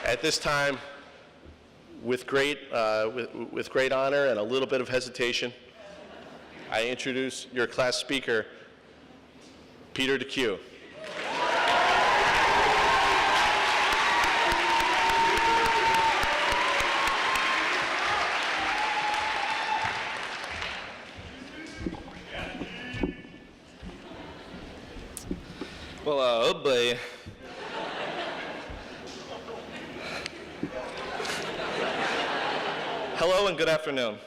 At this time, with great honor and a little bit of hesitation, I introduce your class speaker, Peter DeCew. Well, oh boy. Hello and good afternoon.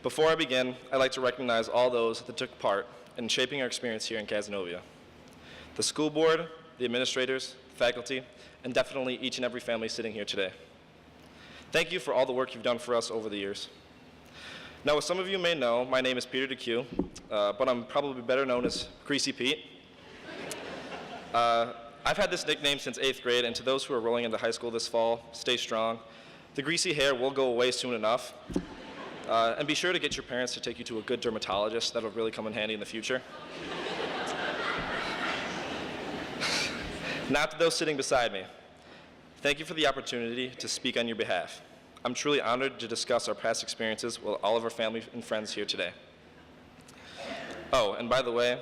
Before I begin, I'd like to recognize all those that took part in shaping our experience here in Cazenovia. The school board, the administrators, faculty, and definitely each and every family sitting here today. Thank you for all the work you've done for us over the years. Now, as some of you may know, my name is Peter DeCew, but I'm probably better known as Greasy Pete. I've had this nickname since 8th grade, and to those who are rolling into high school this fall, stay strong. The greasy hair will go away soon enough. And be sure to get your parents to take you to a good dermatologist. That'll really come in handy in the future. Now to those sitting beside me. Thank you for the opportunity to speak on your behalf. I'm truly honored to discuss our past experiences with all of our family and friends here today. Oh, and by the way,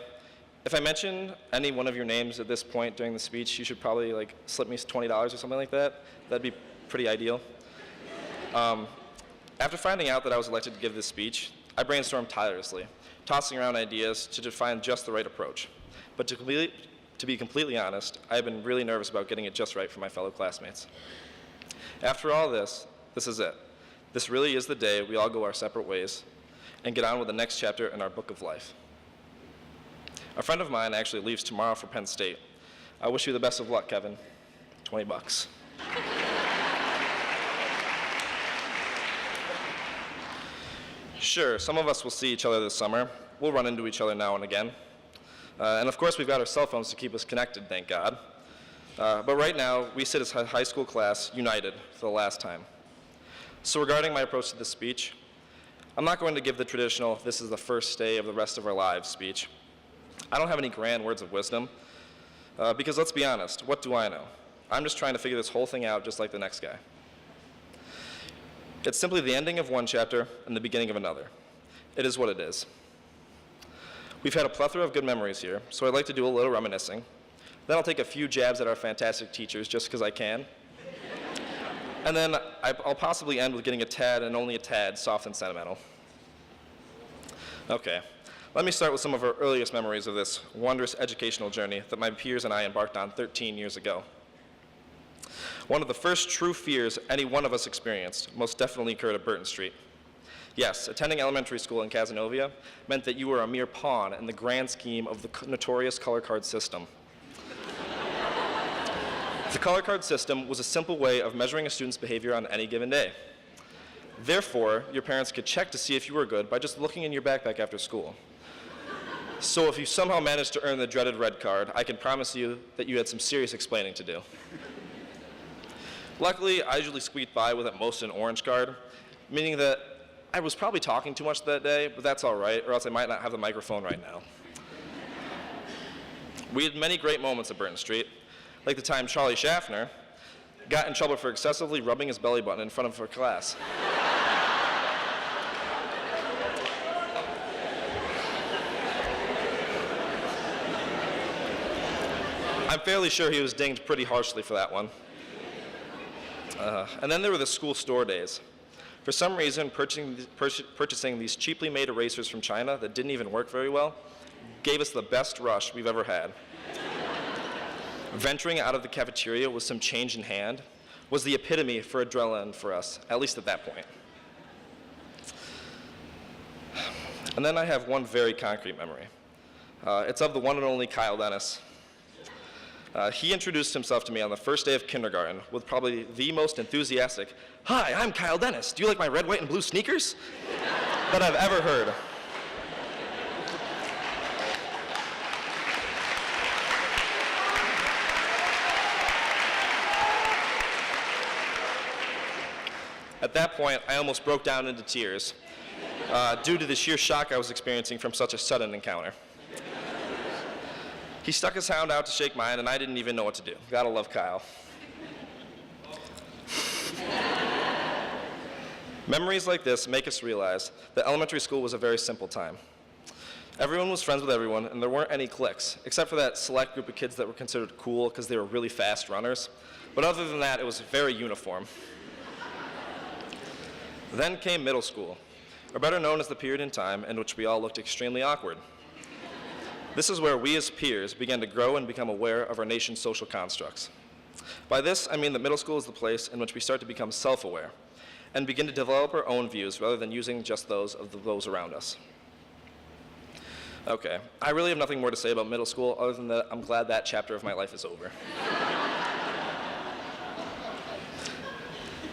if I mention any one of your names at this point during the speech, you should probably slip me $20 or something like that. That'd be pretty ideal. After finding out that I was elected to give this speech, I brainstormed tirelessly, tossing around ideas to define just the right approach. But to be completely honest, I have been really nervous about getting it just right for my fellow classmates. After all this is it. This really is the day we all go our separate ways and get on with the next chapter in our book of life. A friend of mine actually leaves tomorrow for Penn State. I wish you the best of luck, Kevin. $20. Sure, some of us will see each other this summer. We'll run into each other now and again. And of course, we've got our cell phones to keep us connected, thank God. But right now, we sit as a high school class united for the last time. So regarding my approach to this speech, I'm not going to give the traditional, this is the first day of the rest of our lives speech. I don't have any grand words of wisdom, because let's be honest, what do I know? I'm just trying to figure this whole thing out just like the next guy. It's simply the ending of one chapter and the beginning of another. It is what it is. We've had a plethora of good memories here, so I'd like to do a little reminiscing. Then I'll take a few jabs at our fantastic teachers just because I can. And then I'll possibly end with getting a tad and only a tad soft and sentimental. Okay, let me start with some of our earliest memories of this wondrous educational journey that my peers and I embarked on 13 years ago. One of the first true fears any one of us experienced most definitely occurred at Burton Street. Yes, attending elementary school in Cazenovia meant that you were a mere pawn in the grand scheme of the notorious color card system. The color card system was a simple way of measuring a student's behavior on any given day. Therefore, your parents could check to see if you were good by just looking in your backpack after school. So if you somehow managed to earn the dreaded red card, I can promise you that you had some serious explaining to do. Luckily, I usually squeaked by with at most an orange card, meaning that I was probably talking too much that day, but that's all right, or else I might not have the microphone right now. We had many great moments at Burton Street, like the time Charlie Schaffner got in trouble for excessively rubbing his belly button in front of her class. I'm fairly sure he was dinged pretty harshly for that one. And then there were the school store days. For some reason, purchasing these cheaply made erasers from China that didn't even work very well gave us the best rush we've ever had. Venturing out of the cafeteria with some change in hand was the epitome for adrenaline for us, at least at that point. And then I have one very concrete memory. It's of the one and only Kyle Dennis. He introduced himself to me on the first day of kindergarten with probably the most enthusiastic, "Hi, I'm Kyle Dennis. Do you like my red, white, and blue sneakers?" that I've ever heard. At that point, I almost broke down into tears due to the sheer shock I was experiencing from such a sudden encounter. He stuck his hand out to shake mine, and I didn't even know what to do. Gotta love Kyle. Memories like this make us realize that elementary school was a very simple time. Everyone was friends with everyone, and there weren't any cliques, except for that select group of kids that were considered cool because they were really fast runners. But other than that, it was very uniform. Then came middle school, or better known as the period in time in which we all looked extremely awkward. This is where we as peers began to grow and become aware of our nation's social constructs. By this, I mean that middle school is the place in which we start to become self-aware and begin to develop our own views rather than using just those of those around us. Okay, I really have nothing more to say about middle school other than that I'm glad that chapter of my life is over.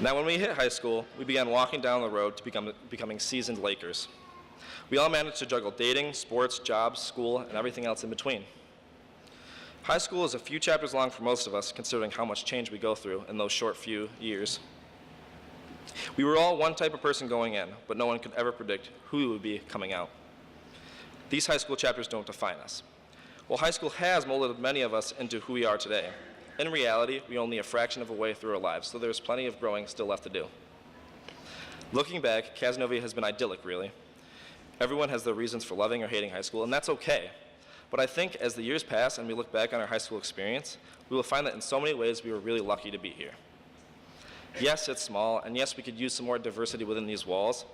Now, when we hit high school, we began walking down the road to becoming seasoned Lakers. We all managed to juggle dating, sports, jobs, school, and everything else in between. High school is a few chapters long for most of us, considering how much change we go through in those short few years. We were all one type of person going in, but no one could ever predict who we would be coming out. These high school chapters don't define us. While high school has molded many of us into who we are today, in reality, we are only a fraction of a way through our lives, so there's plenty of growing still left to do. Looking back, Casanova has been idyllic, really. Everyone has their reasons for loving or hating high school, and that's okay. But I think as the years pass and we look back on our high school experience, we will find that in so many ways we were really lucky to be here. Yes, it's small, and yes, we could use some more diversity within these walls,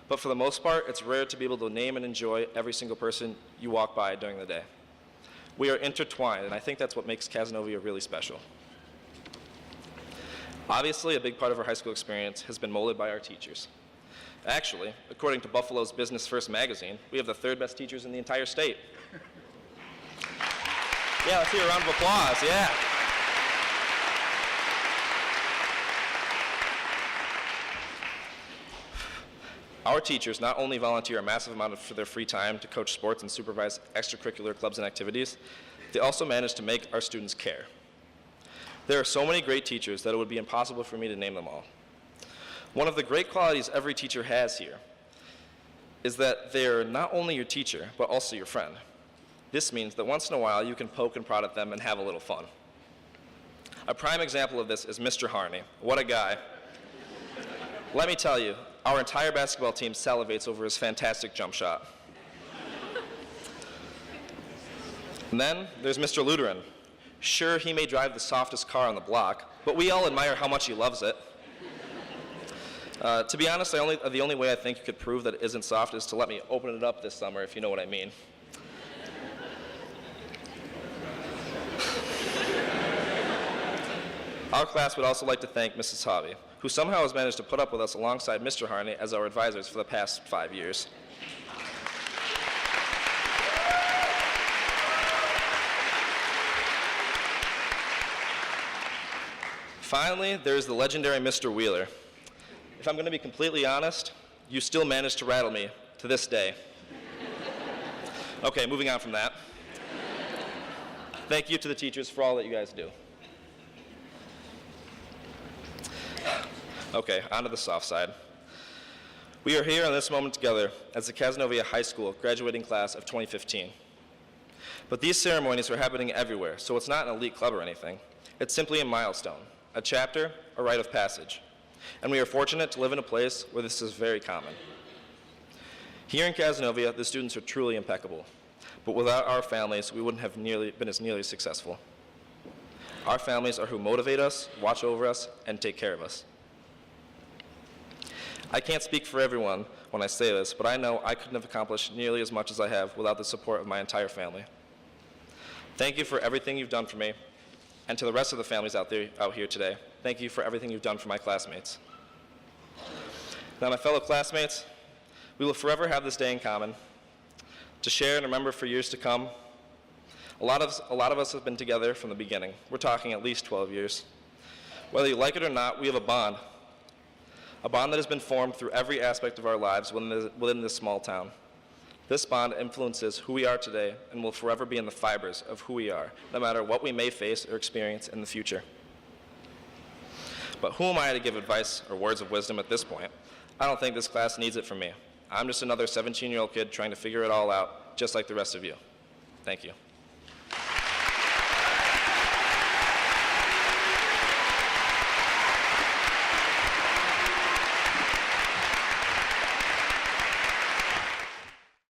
but for the most part, it's rare to be able to name and enjoy every single person you walk by during the day. We are intertwined, and I think that's what makes Casanova really special. Obviously, a big part of our high school experience has been molded by our teachers. Actually, according to Buffalo's Business First magazine, we have the 3rd best teachers in the entire state. Yeah, let's hear a round of applause, yeah. Our teachers not only volunteer a massive amount of their free time to coach sports and supervise extracurricular clubs and activities, they also manage to make our students care. There are so many great teachers that it would be impossible for me to name them all. One of the great qualities every teacher has here is that they're not only your teacher, but also your friend. This means that once in a while you can poke and prod at them and have a little fun. A prime example of this is Mr. Harney. What a guy. Let me tell you, our entire basketball team salivates over his fantastic jump shot. And then there's Mr. Luderin. Sure, he may drive the softest car on the block, but we all admire how much he loves it. To be honest, the only way I think you could prove that it isn't soft is to let me open it up this summer, if you know what I mean. Our class would also like to thank Mrs. Hobby, who somehow has managed to put up with us alongside Mr. Harney as our advisors for the past 5 years. Finally, there's the legendary Mr. Wheeler. If I'm going to be completely honest, you still manage to rattle me to this day. Okay, moving on from that. Thank you to the teachers for all that you guys do. Okay, on to the soft side. We are here in this moment together as the Casanova High School graduating class of 2015. But these ceremonies are happening everywhere, so it's not an elite club or anything. It's simply a milestone, a chapter, a rite of passage. And we are fortunate to live in a place where this is very common. Here in Casanova, the students are truly impeccable. But without our families, we wouldn't have been as nearly successful. Our families are who motivate us, watch over us, and take care of us. I can't speak for everyone when I say this, but I know I couldn't have accomplished nearly as much as I have without the support of my entire family. Thank you for everything you've done for me, and to the rest of the families out here today, thank you for everything you've done for my classmates. Now, my fellow classmates, we will forever have this day in common, to share and remember for years to come. A lot of us have been together from the beginning. We're talking at least 12 years. Whether you like it or not, we have a bond that has been formed through every aspect of our lives within this small town. This bond influences who we are today and will forever be in the fibers of who we are, no matter what we may face or experience in the future. But who am I to give advice or words of wisdom at this point? I don't think this class needs it from me. I'm just another 17-year-old kid trying to figure it all out, just like the rest of you. Thank you.